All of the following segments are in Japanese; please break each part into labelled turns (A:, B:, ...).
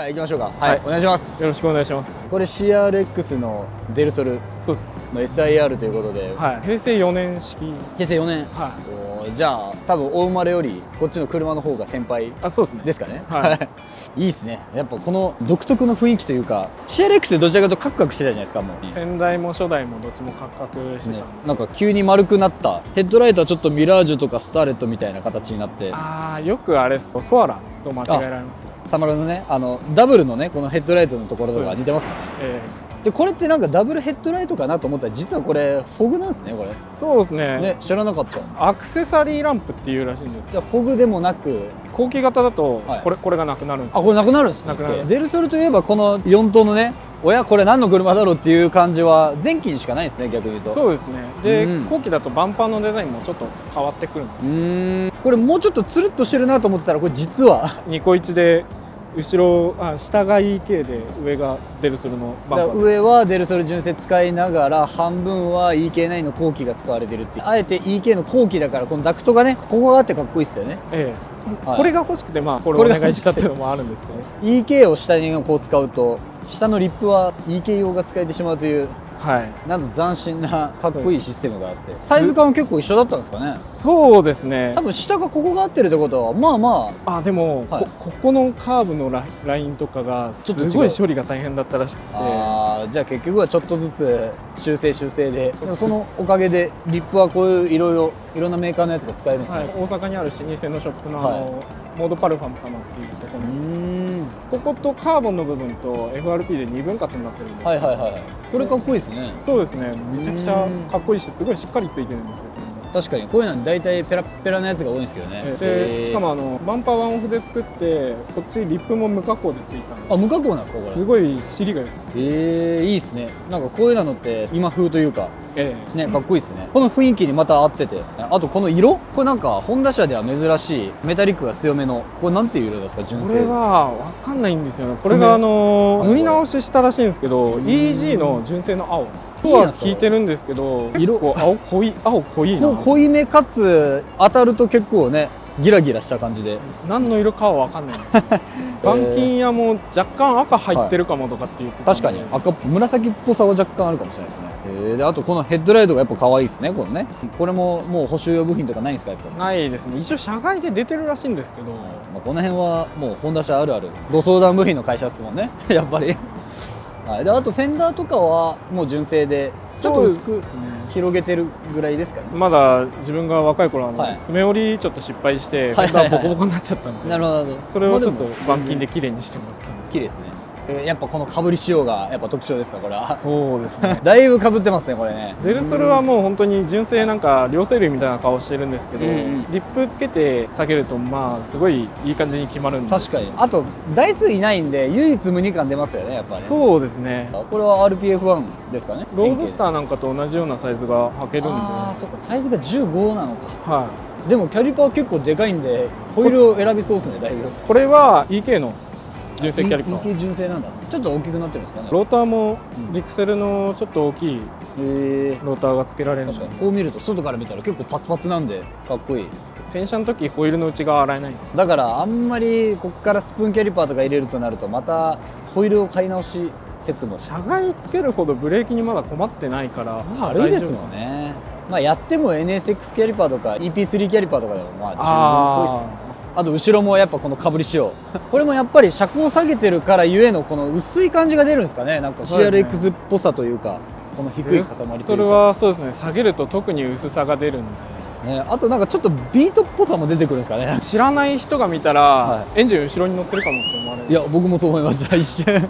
A: ゃあ行きましょうか。はい、お願いします。
B: よろしくお願いします。
A: これ CRX のデルソル
B: そうです。
A: の SIR ということで、
B: はい。平成4年式。
A: 平成4年。
B: は
A: じゃあ多分お生まれよりこっちの車の方が先輩
B: そうですね。
A: ですかね。
B: はい。
A: いいですね。やっぱこの独特の雰囲気というか、CRX でどちらかというとカクカクしてたじゃないですか。もう
B: 先代も初代もどっちもカクカクしてた、
A: ね、なんか急に丸くなったヘッドライトはちょっとミラージュとかスターレットみたいな形になって、
B: よくあれソアラと間違えられます。
A: サマロのね、ダブルのね、このヘッドライトのところとか似てますもんね。でこれってなんかダブルヘッドライトかなと思ったら、実はこれフォグなんですね。これ
B: そうですね。
A: ね、知らなかった。
B: アクセサリーランプっていうらしいんです。
A: じゃあフォグでもなく
B: 後期型だと、
A: はい、
B: これがなくなるんです。
A: これなくなるんですね。デルソルといえばこの4灯のね、これ何の車だろうっていう感じは前期にしかないですね、逆に言うと。そうですね。
B: で、後期だとバンパーのデザインもちょっと変わってくるんです。
A: これもうちょっとつるっとしてるなと思ったら、これ実は
B: ニコイチで後ろ下が EK で上がデルソルのバンパー。
A: 上はデルソル純正使いながら半分は EK9 の後期が使われてるっていう。あえて EK の後期だから、このダクトがね、ここがあってかっこいいっすよね。
B: これが欲しくてこれをお願いしたっていうのもあるんですけど、
A: EK を下にこう使うと下のリップは EK 用が使えてしまうという、なんと斬新なかっこいいシステムがあって、サイズ感は結構一緒だったんですかね。
B: そうですね。多
A: 分下がここが合ってるってことはまあ
B: でも、ここのカーブのラインとかがすごい処理が大変だったらしくて、
A: じゃあ結局はちょっとずつ修正で、そのおかげでリップはこういういろんなメーカーのやつが使えるんですね。
B: 大阪にある老舗のショップのモードパルファム様っていうところに、こことカーボンの部分と FRP で2分割になってるんですけど、これかっこいいですね。そうですね。めちゃくちゃかっこいいし、すごいしっかりついてるんですよ。
A: 確かにこういうのは大体ペラペラなやつが多いんですけどね。
B: でしかもバンパーワンオフで作って、こっちリップも無加工でついたんで。無
A: 加工なんですかこれ。
B: すごい尻が良くて。
A: いいですね。なんかこういうのって今風というか、ね、かっこいいですね。この雰囲気にまた合ってて、あとこの色、これなんかホンダ車では珍しいメタリックが強めの、これなんていう色ですか。純正。これは
B: 分かんないんですよね。これが塗り直ししたらしいんですけど、EG の純正の青とは聞いてるんですけど、結構青濃いな。
A: 濃いめかつ当たると結構ね、ギラギラした感じで、
B: 何の色かは分かんない。板金屋も若干赤入ってるかもとかって言ってた。
A: 確かに紫っぽさは若干あるかもしれないですね。であとこのヘッドライトがやっぱ可愛いですね。このね、これももう補修用部品とかないんですか。やっぱ
B: ないですね。一応車外で出てるらしいんですけど、
A: この辺はもうホンダ車あるあるご相談部品の会社ですもんね。やっぱり。であとフェンダーとかはもう純正でちょっと薄く広げてるぐらいですかね。
B: まだ自分が若い頃爪折りちょっと失敗してフェンダーボコボコになっちゃったんで、
A: なるほど。
B: それをちょっと板金で綺麗にしてもらったんで。
A: 綺麗ですね。やっぱこのかぶり仕様がやっぱ特徴ですか。これは
B: そうですね。
A: だいぶかぶってますねこれね。
B: デルソルはもう本当に純正なんか両生類みたいな顔してるんですけど、リップつけて下げるとすごいいい感じに決まるんです。
A: 確かに。あと台数いないんで唯一無二感出ますよね、やっぱり。
B: そうですね。
A: これは RPF1 ですかね。
B: ロードスターなんかと同じようなサイズが履けるんで。
A: そっか、サイズが15なのか。でもキャリパー結構でかいんでホイールを選びそうですね、だいぶ。
B: これは EK の純正キャリパー。
A: EK 純正なんだ。ちょっと大きくなってるんですかね。
B: ローターもリクセルのちょっと大きいローターが付けられるんで。
A: こう見ると外から見たら結構パツパツなんでかっこいい。
B: 洗車の時ホイールの内側洗えないです。
A: だからあんまりここからスプーンキャリパーとか入れるとなると、またホイールを買い直し説も。
B: 車外つけるほどブレーキにまだ困ってないから
A: 軽いですもんね。やっても NSX キャリパーとか EP3 キャリパーとかでも十分っぽいですね。あと後ろもやっぱこのかぶり仕様、これもやっぱり車高を下げてるからゆえのこの薄い感じが出るんですかね。なんか CRX っぽさというか、この低い塊というか。
B: それはそうですね。下げると特に薄さが出るんで、
A: あとなんかちょっとビートっぽさも出てくるんですかね。
B: 知らない人が見たら、エンジン後ろに乗ってるかもって思われる。
A: いや僕もそう思いました一瞬。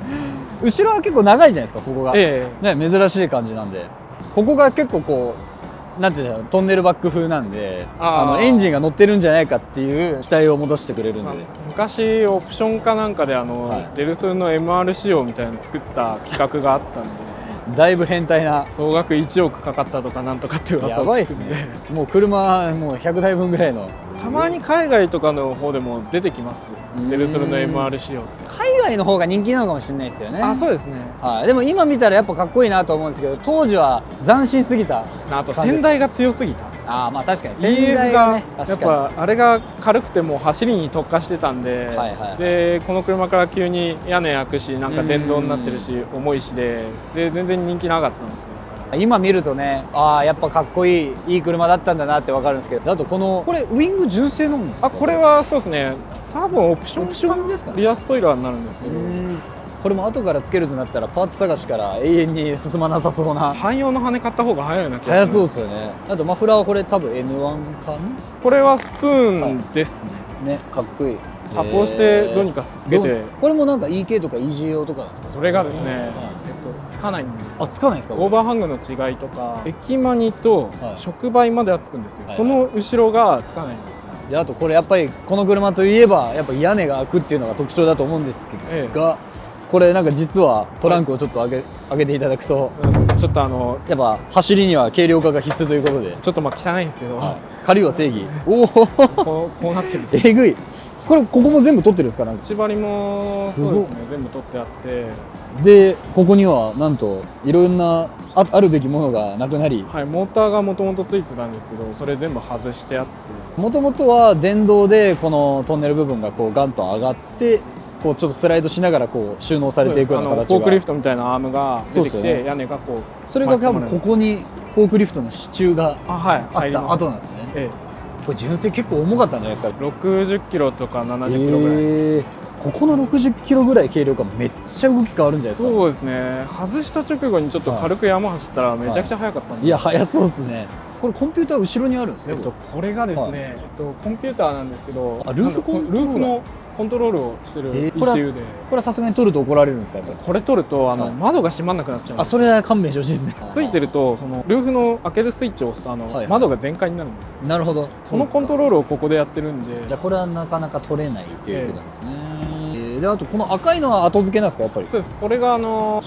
A: 後ろは結構長いじゃないですか、ここが。珍しい感じなんで、ここが結構こうなんていうんだろう、トンネルバック風なんで、エンジンが乗ってるんじゃないかっていう期待を戻してくれるんで。
B: 昔オプションかなんかでデルソルの MR 仕様みたいなの作った企画があったんで、
A: だいぶ変態な。
B: 総額1億かかったとかなんとかっていう噂を聞くんで。
A: やばいですね。もう車もう100台分ぐらいの。
B: たまに海外とかの方でも出てきます。デルソルの MR 仕様。
A: 海外の方が人気なのかもしれないですよね。
B: そうですね。
A: でも今見たらやっぱかっこいいなと思うんですけど、当時は斬新すぎた。
B: あと先代が強すぎた。
A: ああまあ確かに
B: EF が
A: ね、
B: やっぱあれが軽くてもう走りに特化してたんで、でこの車から急に屋根開くしなんか電動になってるし重いしで全然人気なかったんですよ。
A: 今見るとね、ああやっぱかっこいい車だったんだなって分かるんですけど、あとこれウィング純正なんですか？
B: これはそうですね、多分オプション
A: ですかね。
B: リアスポイラーになるんですけど、
A: これも後からつけるとなったらパーツ探しから永遠に進まなさそうな。
B: 汎用の羽買った方が早いような気がする。
A: 早そうですよね。あとマフラーはこれ多分 N1 かな。
B: これはスプーンですね。
A: ね、かっこいい。
B: 加工してどうにかつけて。
A: これもなんか EK とか EGO とかなんですか？
B: それがですね、つかないんですよ。
A: つかないですか？
B: オーバーハングの違いとか、駅マニと触媒まではつくんですよ。その後ろがつかないんですね。
A: であとこれやっぱりこの車といえばやっぱ屋根が開くっていうのが特徴だと思うんですけど、これなんか実はトランクをちょっと開けていただくと、
B: ちょっと
A: やっぱ走りには軽量化が必須ということで、
B: ちょっと汚いんですけど、
A: 軽いは正義。おお、
B: こうなってるんです。
A: えぐい。ここも全部取ってるんですか？なんか
B: 内張りもそうですね、全部取ってあって、
A: でここにはなんといろんなあるべきものがなくなり、
B: はい、モーターがもともとついてたんですけど、それ全部外してあって、
A: もともとは電動でこのトンネル部分がこうガンと上がってこうちょっとスライドしながらこう収納されていくような形が、
B: フォークリフトみたいなアームが出てきて、屋根がこう、
A: それが多分ここにフォークリフトの支柱があった後なんですね。これ純正結構重かったんじゃないですか
B: ？60キロとか70キロぐらい。
A: ここの60キロぐらい軽量化めっちゃ動き変わるんじゃないですか？
B: そうですね、外した直後にちょっと軽く山走ったらめちゃくちゃ速かったんで、
A: いや速そうですね。これコンピューター後ろにあるんですね。
B: これがですね、コンピューターなんですけど、
A: ルーフ
B: のコントロールをしてる ECU で、
A: これはさすがに取ると怒られるんですか？やっぱり
B: これ取ると窓が閉まらなくなっちゃうんです。
A: それは勘弁してほしいですね。
B: ついてるとそのルーフの開けるスイッチを押すと窓が全開になるんですよ。
A: なるほど。
B: そのコントロールをここでやってるんで、
A: じゃあこれはなかなか取れないっていうことなんですね。であとこの赤いのは後付けなんですか？やっぱり
B: そうです。これが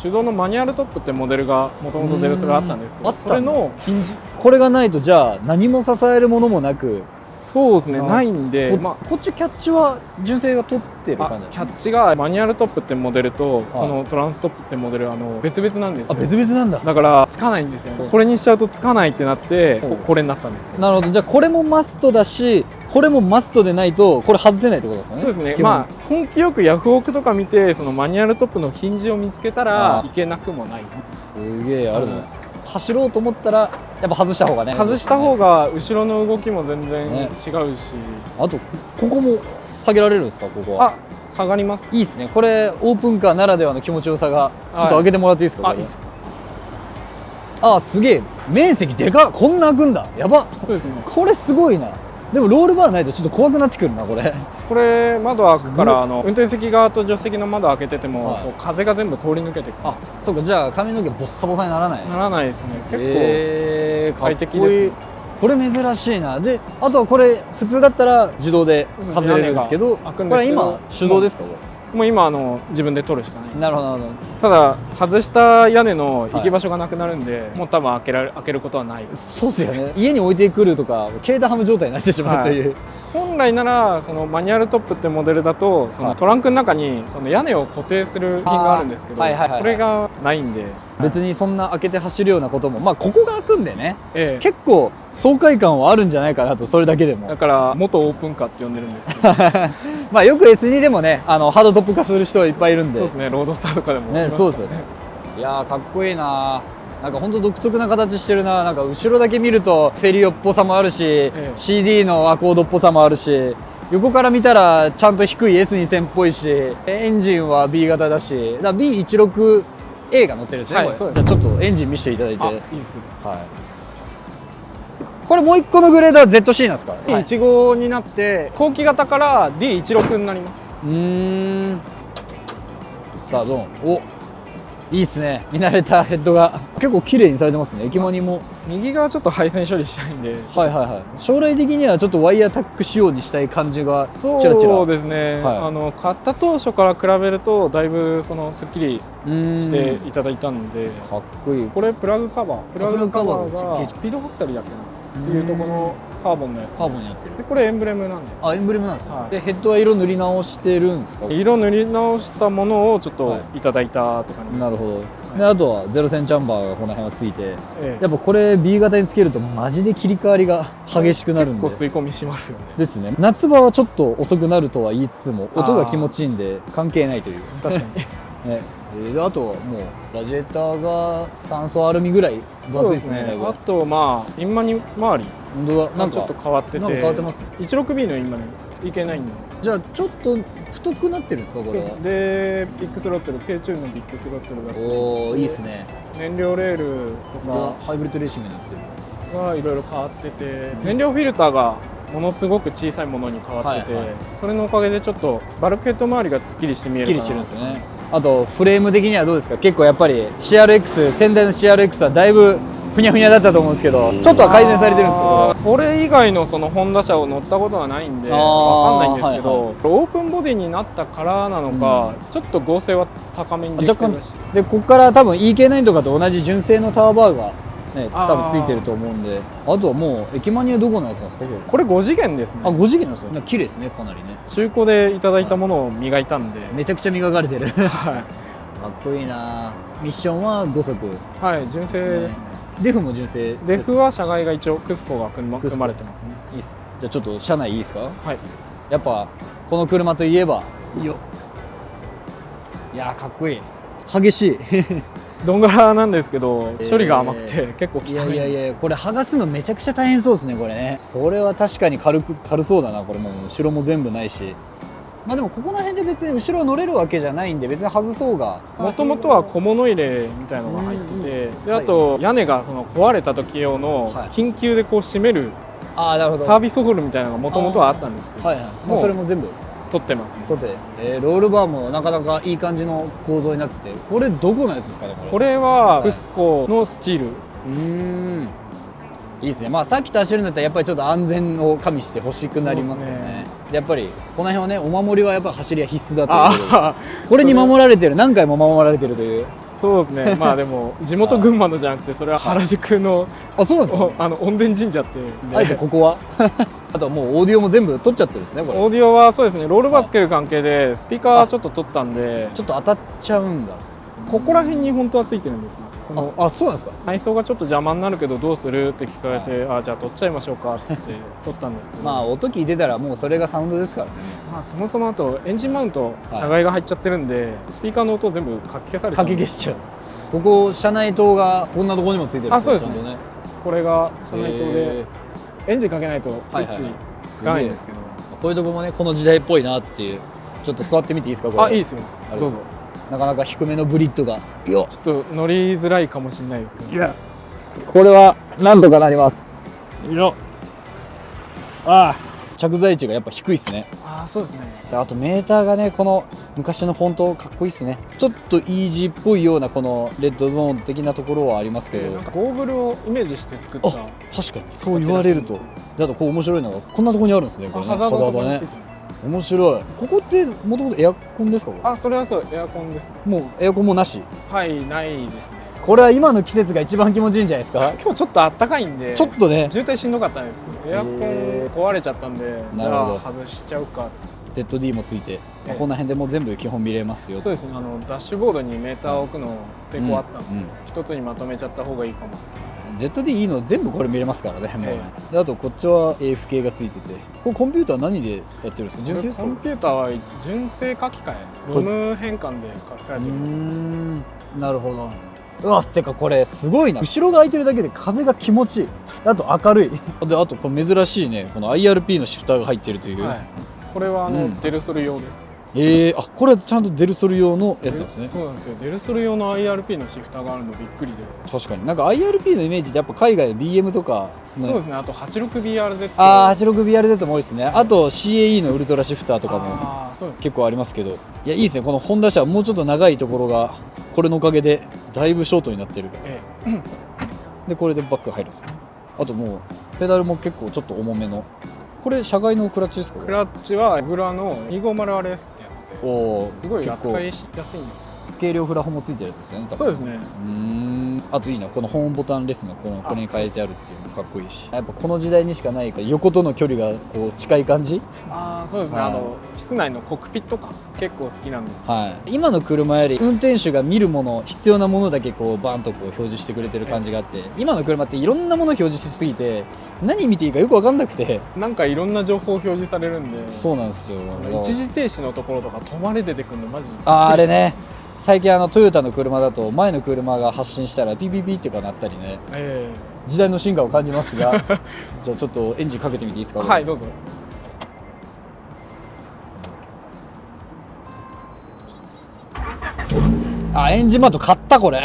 B: 手動のマニュアルトップってモデルがもともとデルスがあったんですけど、それのヒンジ、
A: これがないとじゃあ何も支えるものもなく。
B: そうですね、ないんで、
A: こっちキャッチは純正が取ってる感じです
B: か？キャッチがマニュアルトップってモデルとこのトランストップってモデル別々なんですよ。
A: 別々なんだ。
B: だからつかないんですよね。これにしちゃうとつかないってなってこれになったんですよ。
A: なるほど。じゃあこれもマストだしこれもマストでないとこれ外せないってことですよね。
B: そうですね。根気よくヤフオクとか見てそのマニュアルトップのヒンジを見つけたらいけなくもない。
A: すげえあるじゃないですか。走ろうと思ったらやっぱ外した方がね。
B: 外した方が後ろの動きも全然違うし、
A: あとここも下げられるんですか？ここは
B: 下がります。
A: いいですね。これオープンカーならではの気持ちよさがちょっと開けてもらっていいですか？
B: いいです。
A: すげえ面積でかっ。こんな開くんだ。やば。
B: そうですね。
A: これすごいな。でもロールバーないとちょっと怖くなってくるなこれ。
B: これ窓開くから運転席側と助手席の窓開けてても、風が全部通り抜けてくる。
A: そうか。じゃあ髪の毛ボッサボサにならない。
B: ならないですね。結構快適ですね。
A: これ珍しいな。であとはこれ普通だったら自動で外れるんですけど、これ今手動ですか？
B: もう今自分で取るしかない。
A: なるほどなるほど。
B: ただ外した屋根の行き場所がなくなるんで、もう多分開けることはない。
A: そうですよね。家に置いてくるとか軽タハム状態になってしまうという、
B: 本来ならそのマニュアルトップってモデルだとそのトランクの中にその屋根を固定するピンがあるんですけど、それがないんで、
A: 別にそんな開けて走るようなこともここが開くんでね、
B: 結
A: 構爽快感はあるんじゃないかなと。それだけでも
B: だから元オープンカーって呼んでるんですけど
A: よく S2 でもねハードトップ化する人いっぱいいるんで。
B: そうですね。ロードスターとかでもね。
A: そうですよね。いやーかっこいいな。なんか本当独特な形してるな。なんか後ろだけ見るとフェリオっぽさもあるし、CD のアコードっぽさもあるし、横から見たらちゃんと低い S2000 っぽいし、エンジンは B 型だし、B16A が乗ってるんですね。じゃあちょっとエンジン見せていただいて。いいですね。これもう一個のグレードは ZC なんですか？
B: D15 になって後期型から D16 になります。
A: さあどうも。いいっすね。見慣れたヘッドが結構綺麗にされてますね。液マニも
B: 右側ちょっと配線処理したいんで、
A: 将来的にはちょっとワイヤータック仕様にしたい感じがちらちら。
B: そうですね。買った当初から比べるとだいぶすっきりしていただいたんで、
A: かっこいい。
B: これプラグカバーがスピードファクトリーだっけなっていうところのカーボンのやつ。
A: カーボンになってる。
B: でこれエンブレムなんです。
A: エンブレムなんですか？でヘッドは色塗り直してるんですか？
B: 色塗り直したものをちょっといただいたとかに。
A: なるほど。であとはゼロセンチャンバーーがこの辺はついて、やっぱこれ B 型につけるとマジで切り替わりが激しくなるんで、
B: 結構吸い込みしますよね。
A: ですね。夏場はちょっと遅くなるとは言いつつも音が気持ちいいんで関係ないという。
B: 確かに
A: ね、あとはもうラジエーターが酸素アルミぐらい分厚いですね。
B: あとまあインマニ周り、
A: 本当だ、なんか
B: ちょっと変わってて、
A: なんか変わってますね。
B: 16B のインマニいけないんだ。
A: じゃあちょっと太くなってるんですかこれは。
B: でビッグスロットル、K チューンのビッグスロットルがついて、
A: おお、いいですね。
B: 燃料レールとか
A: ハイブリッドレーシングになってる。
B: はいろいろ変わってて、燃料フィルターがものすごく小さいものに変わってて、それのおかげでちょっとバルクヘッド周りがすっきりして見えるかな。
A: すっきりしてるんですね。あとフレーム的にはどうですか。結構やっぱり CRX、先代の CRX はだいぶふにゃふにゃだったと思うんですけど、ちょっとは改善されてるんですか。
B: これ以外のそのホンダ車を乗ったことはないんでわかんないんですけど、オープンボディになったからなのか、ちょっと剛性は高めにできてるらしい。
A: でここから多分 EK9 とかと同じ純正のターバーがね、多分ついてると思うんで、あとはもう駅マニはどこのやつなんですか
B: これ5次元ですね。
A: あ、5次元なんですよ。綺麗ですね、かなりね。
B: 中古でいただいたものを磨いたんで、
A: めちゃくちゃ磨かれてる。か
B: は
A: っこいいな。ミッションは5速。
B: はい、純正ですね。
A: デフも純正です。
B: デフは車外が一応クスコが組まれてますね。
A: いいっす。じゃあちょっと車内いいですか。
B: はい。
A: やっぱこの車といえばいいよ。いやーかっこいい。激しい。
B: ドンガラなんですけど、処理が甘くて結構汚いんです。
A: いやこれ剥がすのめちゃくちゃ大変そうですねこれね。これは確かに軽そうだな。これもう後ろも全部ないし、まあでもここら辺で別に後ろ乗れるわけじゃないんで別に外そうが。
B: もともとは小物入れみたいなのが入ってて、であと屋根がその壊れた時用の緊急でこう閉めるサービスホールみたいなのがもともとはあったんですけど、
A: もうそれも全部
B: 取ってますね。
A: 取って、ロールバーもなかなかいい感じの構造になってて、これどこのやつですかね
B: これはクスコのスチール。
A: いいですね。まあさっきと走るんだったらやっぱりちょっと安全を加味して欲しくなりますよね。やっぱりこの辺はね、お守りはやっぱ走りは必須だということで、これに守られてる、何回も守られてるという。
B: そうですね。まあでも地元群馬のじゃなくて、それは原宿の
A: そうなんですか。
B: 恩田神社って
A: あえてここはあとはもうオーディオも全部取っちゃってるんですねこれ。
B: オーディオはそうですね、ロールバーつける関係でスピーカーちょっと取ったんで、
A: ちょっと当たっちゃうんだ。
B: ここら辺に本当はついてるんですよ。
A: そうなんですか。
B: 内装がちょっと邪魔になるけどどうするって聞かれて、じゃあ取っちゃいましょうかっつって取ったんですけど、
A: まあ音聞いてたらもうそれがサウンドですからね。
B: まあそもそもあとエンジンマウント車外が入っちゃってるんで、スピーカーの音全部かき消されて
A: かき消しちゃう。ここ車内灯がこんなところにもついてるんですよ。
B: そうですね。これが車内灯でエンジンかけないとスイッチつかないんですけど、
A: こういうとこもねこの時代っぽいなっていう。ちょっと座ってみていいですかこれ。
B: いいですよ、どうぞ。
A: なかなか低めのブリッドが
B: ちょっと乗りづらいかもしれないですけど、
A: いやこれはなんとかなります。着座位置がやっぱ低いですね。
B: そうですね。
A: あとメーターがね、この昔のフォントかっこいいですね。ちょっとイージーっぽいようなこのレッドゾーン的なところはありますけど、
B: なんかゴーグルをイメージして作った。
A: 確かにそう言われると。であとこう面白いのがこんなところにあるんですね。これね、ハザードね。面白い。ここってもともとエアコンですか。
B: それはそうエアコンですね。
A: もうエアコンもなし。
B: はいないですね。
A: これは今の季節が一番気持ちいいんじゃないですか。
B: 今日ちょっと暖かいんで
A: ちょっとね
B: 渋滞しんどかったんですけど、エアコン壊れちゃったんで、じゃあ外しちゃうかっつって
A: ZD もついて、こんな辺でもう全部基本見れますよ。
B: そうですね。ダッシュボードにメーターを置くの抵抗あったんで、一つにまとめちゃった方がいいかもって。
A: ZD いいの全部これ見れますからね。もうであとこっちは AF 系がついてて、これコンピューター何でやってるんですか。純正ですか。
B: コンピューターは純正書き換え、ロム変換で書き換えてます。
A: なるほど。うわってかこれすごいな。後ろが空いてるだけで風が気持ちいい。あと明るい。であとこれ珍しいね、この IRP のシフターが入ってるという。
B: これはデルソル用です。
A: これはちゃんとデルソル用のやつなんですね。
B: そうなんですよ。デルソル用の IRP のシフターがあるのびっくりで。
A: 確かになんか IRP のイメージってやっぱ海外の BM とか、
B: そうですね。あと 86BRZ。86BRZ
A: も多いですね。あと CAE のウルトラシフターとかも結構ありますけど、いやいいですね。このホンダ車はもうちょっと長いところがこれのおかげでだいぶショートになってる。でこれでバック入るんですね。あともうペダルも結構ちょっと重めの。これ車外のクラッチですか。
B: クラッチはエグラの 250RS ってやつで、すごい扱いやすいんですよ。
A: 軽量フラホもついてるやつですよね。
B: そうですね。
A: あといいな、このホーンボタンレスのこれに変えてあるっていうのもかっこいいし、やっぱこの時代にしかないから横との距離がこう近い感じ。
B: そうですね、
A: はい、
B: 室内のコックピット感結構好きなんです、
A: はい、今の車より運転手が見るもの、必要なものだけこうバンとこう表示してくれてる感じがあって、今の車っていろんなもの表示しすぎて何見ていいかよく分かんなくて、
B: なんかいろんな情報表示されるんで。
A: そうなんですよ。
B: 一時停止のところとか止まれ出てくるのマジで。
A: あれね、最近トヨタの車だと前の車が発進したらピピピってかなったりね、時代の進化を感じますがじゃあちょっとエンジンかけてみていいですか。
B: はい、どうぞ。
A: エンジンマット買った。これ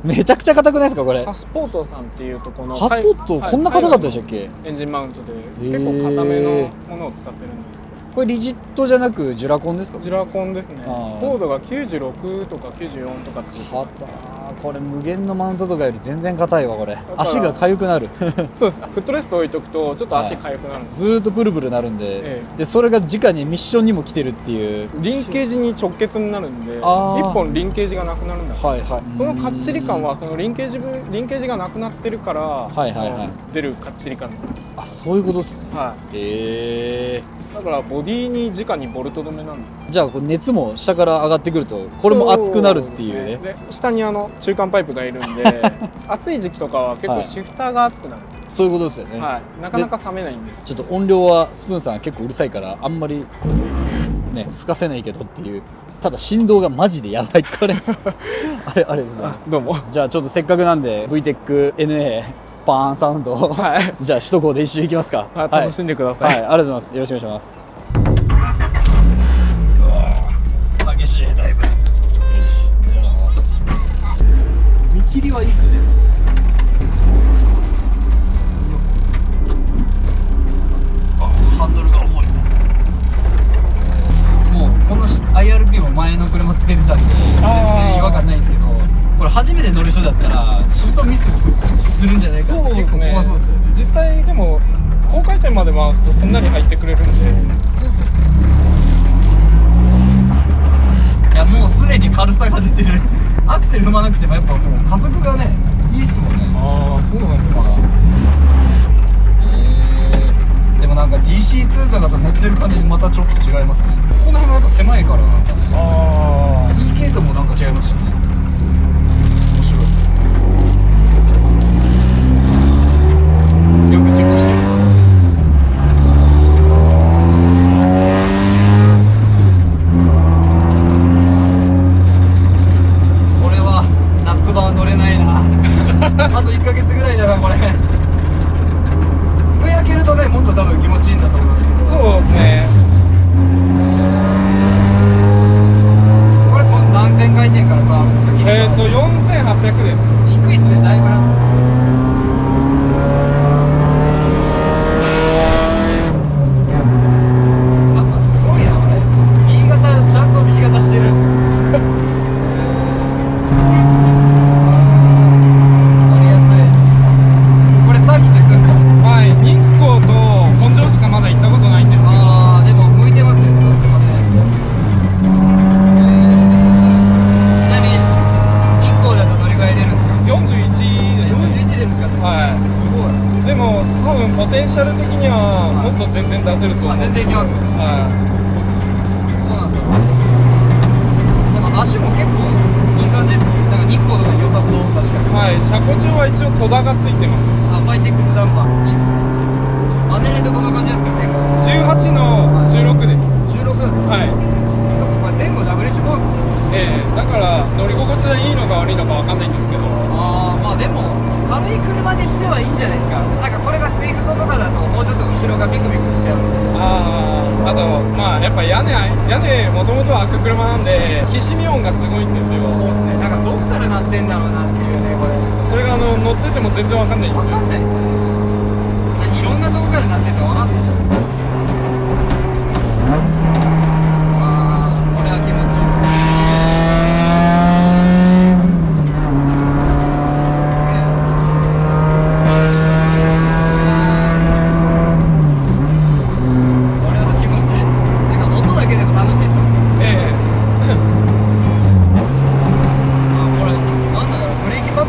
A: めちゃくちゃ硬くないですかこれ。
B: ハスポートさんっていうとこの
A: ハスポート、こんな硬かったでしたっけ。
B: エンジンマウントで結構硬めのものを使ってるんですよ。
A: これリジットじゃなくジュラコンですか。
B: ジュラコンですね。高度が96とか94とかついてる。
A: これ無限のマウントとかより全然硬いわ。これ足が痒くなる
B: そうです。フットレスト置いとくとちょっと足痒くなるんです、
A: ずーっとプルプルなるんで、でそれが直にミッションにも来てるっていう。
B: リンケージに直結になるんで1本リンケージがなくなるんだ、そのかっちり感はそのリンケージがなくなってるから、出るかっちり感なんです。
A: そういうことですね。
B: だからボディに直にボルト止めなんです。
A: じゃあ熱も下から上がってくるとこれも熱くなるっていうね。
B: で下に中間パイプがいるんで暑い時期とかは結構シフターが熱くなるんです、
A: そういうことですよね。
B: なかなか冷めないんで。ち
A: ょっと音量はスプーンさん結構うるさいからあんまりね吹かせないけどっていう。ただ振動がマジでやばいこれあれ
B: どうも。
A: じゃあちょっとせっかくなんで VTEC NAパーンサウンドを、じゃあ首都高で一周行きますか。
B: 楽しんでください。
A: ありがとうございます。よろしくお願いします。激しいだいぶ。よし、じゃあ見切りはいいっすね。ハンドルが重い。もうこの IRP も前の車つけてたんで全然違和感ないんですけど、これ初めて乗る人だったらシフトミスするんじゃないかって。結構怖そうですよね。
B: 実際でも高回転まで回すとすんなり入ってくれるんで。
A: そうですよね。いやもうすでに軽さが出てるアクセル踏まなくてもやっぱもう加速がねいいっすもんね。
B: そうなんですか。
A: でもなんか DC2 とかと乗ってる感じまたちょっと違いますね。この辺がやっぱ狭いからなんかね。E 系統もなんか違いますしね。面白い。よく事故してる。これは夏場は乗れないなあと1ヶ月ぐらいだなこれ。上開けるとねもっと多分気持ちいいんだと思うんですけど。
B: そうですね。
A: これ何千回転から変わるんですか。
B: 4800です。
A: 低いですねだいぶ。
B: ポテンシャル的にはもっと全然出せると思う。
A: 全然いきます。でも足も結構いい感じですね。なんか日光とか良さそう。確かに。
B: 車高中は一応戸田がついてます。
A: バイテックスダンパーいいっすね。マネレートどんな感じですか。
B: 前後18の16です。
A: 16。そっか、これ前後ダブルシュコース。
B: だから乗り心地はいいのか悪いのかわかんないんですけど。
A: まあでも軽い車にしてはいいんじゃないですか。なんかこれがスイフトとかだともうちょっと後ろがビクビクしちゃう。
B: あとまあやっぱ屋根もともとは開く車なんできしみ音がすごいんですよ。
A: そうですね。なんかどっから鳴ってんだろうなっていうねこれ。
B: それが乗ってても全然わかんないんですよ。
A: わかんないですね。いろんなとこから鳴ってるのわかんない。これは気持ちいい。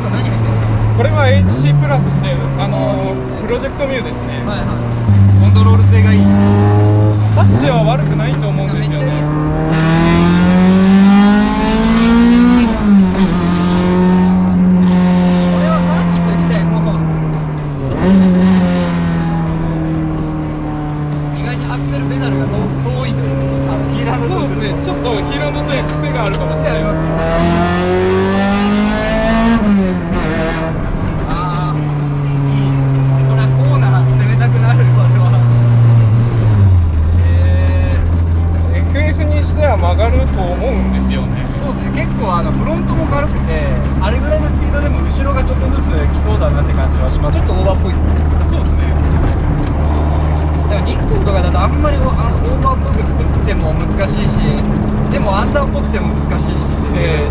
A: 何
B: トミューですね。
A: はいはい、コントロール性がいい。
B: タッチは悪くないと思うんですよね。めっちゃいいですね。
A: これはサーキット行きたい。もう意外にアクセルペダルが遠いというか、
B: そうですね、ちょっとヒール&トゥー癖があるかもしれないです。
A: ああ、いい。これはコーナー攻めたくなる。これは
B: FF にしては曲がると思うんですよね。
A: そうですね、結構フロントも軽くて、あれぐらいのスピードでも後ろがちょっとずつ来そうだなって感じはします。ちょっとオーバーっぽいですね。
B: そうですね。
A: でも日光とかだとあんまりオーバーっぽく作っても難しいし、でもアンダーっぽくても難しいし、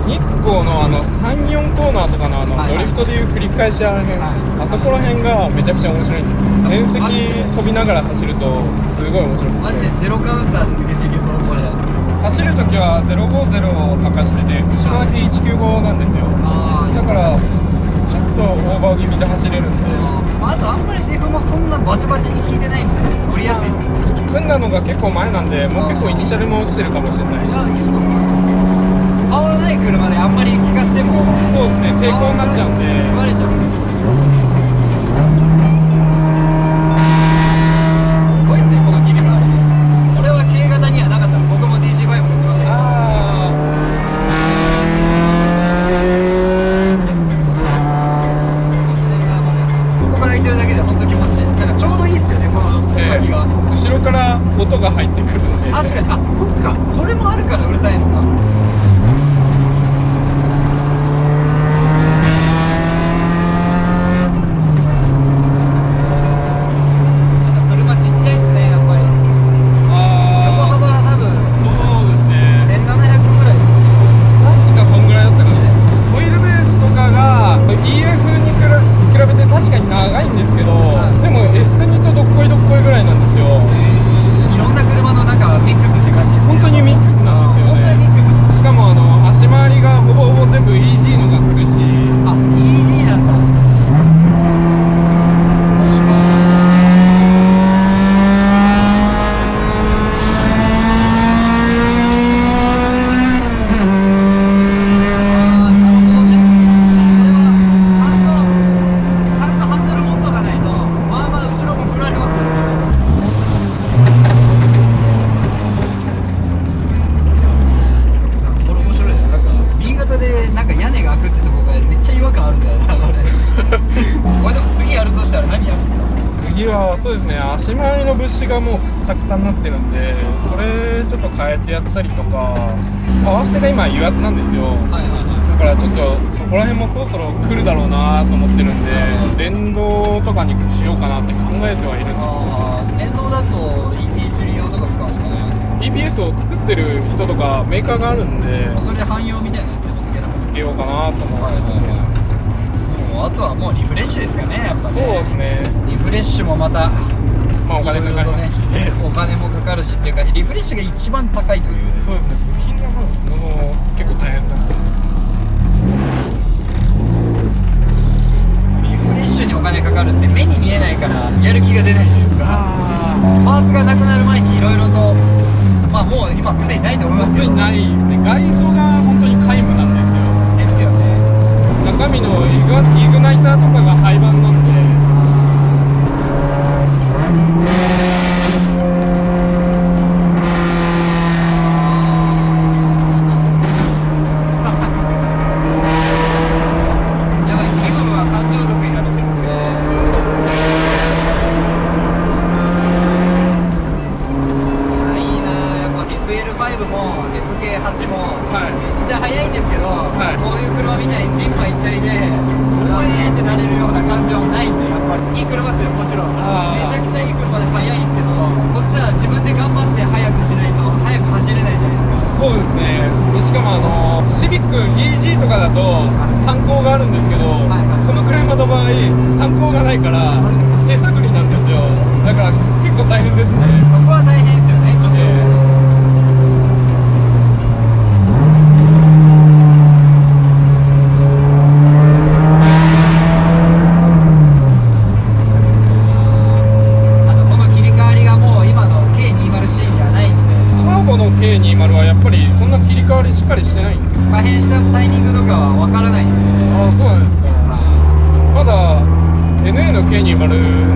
B: 日光の3、4コーナーとかのドリフトでいう繰り返しあらへん、あそこら辺がめちゃくちゃ面白いんですよ。縁石飛びながら走るとすごい面白くて、
A: マジでゼロカウンターで抜けていけそう。これ
B: 走るときは050を履かしてて、後ろだけ195なんですよ。だからちょっとオーバー気味で走れるんで、
A: あとあんまりデフもそんなバチバチに効いてないんで乗りやすいっす。
B: 組んだのが結構前なんで、もう結構イニシャルもしてるかもしれない。
A: パワーない車であんまり効かしても、
B: そうですね、抵抗になっちゃうんで
A: 言われちゃう。すごいっすね、この切り回り。これは軽型にはなかったです。僕も DC5 乗ってましたけど。ここが開いてるだけで本当気持ちいい。なんかちょうどいいっすよね、この先が。
B: 後ろから音が入ってくるんで。
A: 確かに、あ、そっか、それもあるからうるさいのか。車ちっちゃいっすね、やっぱり。横幅は多分
B: そうですね、
A: 1700ぐらいです。
B: 確かそんぐらいだったかな。ホイールベースとかが EF に比べて確かに長いんですけど、でも S2 とどっこいどっこいぐらいなんですよ。
A: いろんな車のなんかミックスって感じですね。
B: 本当にミックスなんですよね。しかも足回りがほぼほぼ全部 EG のがつくし。
A: あ、EG なんだ。
B: そうですね、足回りの物資がもうくったくたになってるんで、それちょっと変えてやったりとか、パワーステが今油圧なんですよ。だからちょっとそこら辺もそろそろ来るだろうなと思ってるんで、電動とかにしようかなって考えてはいるんですけど。
A: 電動だと EP3 用とか使うんですかね。
B: EPS を作ってる人とかメーカーがあるんで、
A: それで汎用みたいなやつでも
B: つけようかなと思って。
A: あとはもうリフレッシュですかね、やっぱね。
B: そうですね、
A: リフレッシュもまた、
B: まあ、お金かかりますし、ね、
A: お金もかかるしっていうか、リフレッシュが一番高いという。
B: そうですね、部品がまず結構大変だな。
A: リフレッシュにお金かかるって目に見えないからやる気が出ないというか、パーツがなくなる前にいろいろと、まあもう今すでにないと思いますけど、
B: ないですね。外装が本当に皆無なんですよ。
A: ですよね。
B: 中身のイグナイターとかが廃盤なんで。
A: やばい、気分は感情族になってるんで。いいなぁ、やっぱ FL5 も SK8 もめっちゃ速いんですけど、こういう車みたいに人馬一体でおえーってなれるような感じはないんで、やっぱりいい車ですよ、もちろん。めちゃくちゃいい車で速いんですけど、こっちは自分で頑張って速くしないと速く走れないじゃないですか。
B: そうですね。しかもシビック EG とかだと参考があるんですけど、この車の場合参考がないから手探りなんですよ。だから結構大変ですね。
A: そこは大変ですよね、ちょっと。
B: しっかりしてないんですか？
A: 可変したタイミングとかは分からないんで。
B: ああ、そうなんですか。まだ NA の K20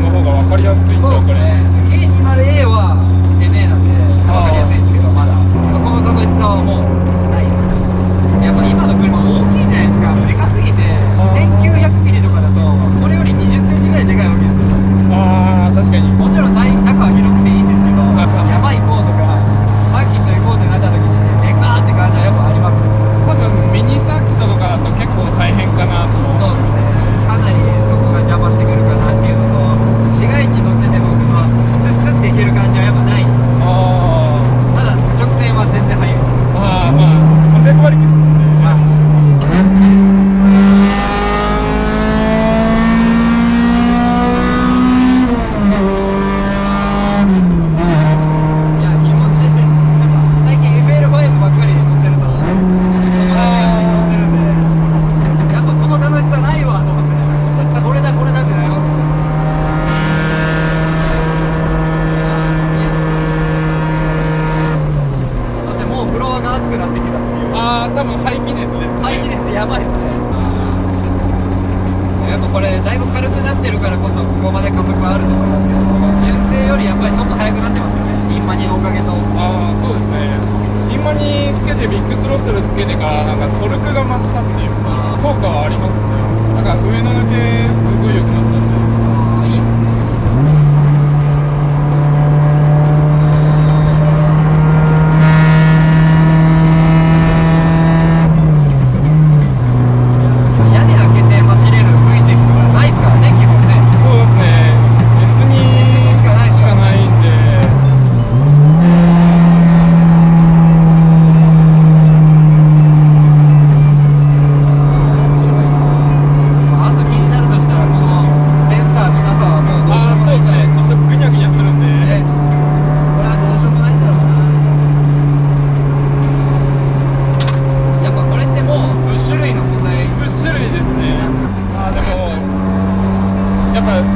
B: の方が分かりやすいっちゃ分かりやすいですね。
A: K20A は NA なんで分かりやすいんですけど、まだそこの楽しさはもうないです。やっぱ今の車大きいじゃないですか。でかすぎて1900ミリとかだとこれより20センチぐらいでかいわけですよ。
B: ああ、確かに。
A: もちろん中は広くていいんですけど、山行こうとかサーキット行こうってなった時にでかーって感じはやっぱありますよ。
B: 多分ミニサーキットとかだと結構大変かなと思う。
A: そうですね。かなりそこが邪魔してくるかなっていうのと、市街地乗っててもスッスっていける感じはやっぱない。
B: あ
A: ただ直線は全然速いです。
B: あ、まあ300馬力ですもんね。多分排気熱ですね。
A: 排気熱やばいですね。やっぱこれだいぶ軽くなってるからこそここまで加速はあると思いますけど、純正よりやっぱりちょっと速くなってますよね、インマニのおかげと。
B: ああ、そうですね。インマニつけてビッグスロットルつけてからなんかトルクが増したっていうか効果はありますね。なんか上の抜けすごい良くなったんで。
A: いいっすね。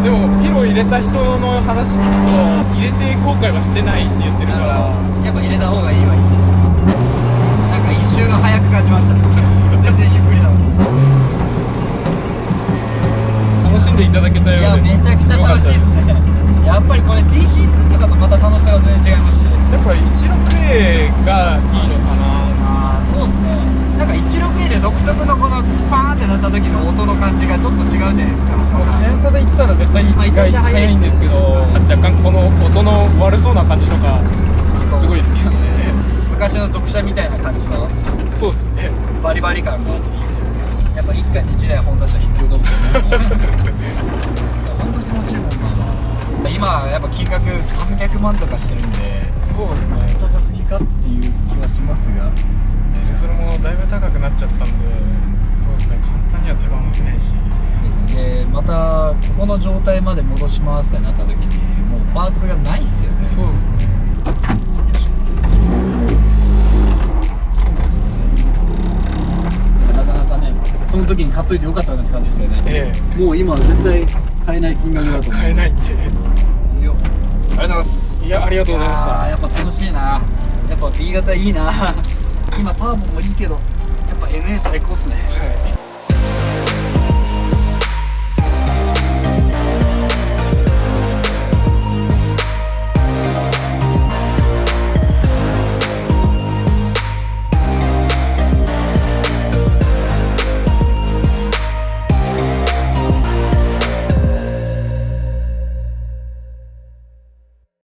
B: でもピロ入れた人の話聞くと入れて後悔はしてないって言ってるから、
A: やっぱ入れた方がいいわ。なんか一周が早く感じました全然ゆっくりなのに。
B: 楽しんでいただけたようで。
A: いや、めちゃくちゃ楽しいですね。やっぱりこれ DC2 とかとまた楽しさが全然違いますし、や
B: っぱ 16A がいいのかな。
A: ああ、そうですね。なんか 16A で独特のこのパーンってなった時の音の感じがちょっと違うじゃないですか。
B: 速さで言ったら絶対速いんですけど、若干この音の悪そうな感じとかすごい好きなんで、
A: 昔の特車みたいな感じの、
B: そうっすね、
A: バリバリ感があっていいっすよね。やっぱ一家に一台ホンダ車必要だもんね本当気持ちいいもんな。今やっぱ金額300万とかしてるんで、
B: そうですね、
A: 高すぎかっていう気はしますが、
B: それもだいぶ高くなっちゃったんで、そうですね、簡単には手放せないし
A: ですね。またここの状態まで戻しますってなった時にもうパーツがないっすよね。
B: そうですね。
A: なかなかね、その時に買っといてよかったなって感じですよね。もう今は絶対買えない金額だと思う。
B: 買えないんで。
A: よありがとうございます。
B: いや、ありがとうございました。
A: やっぱ楽しいな。やっぱ B 型いいな今ターボもいいけどやっぱ NA 最高っすね。
B: はい。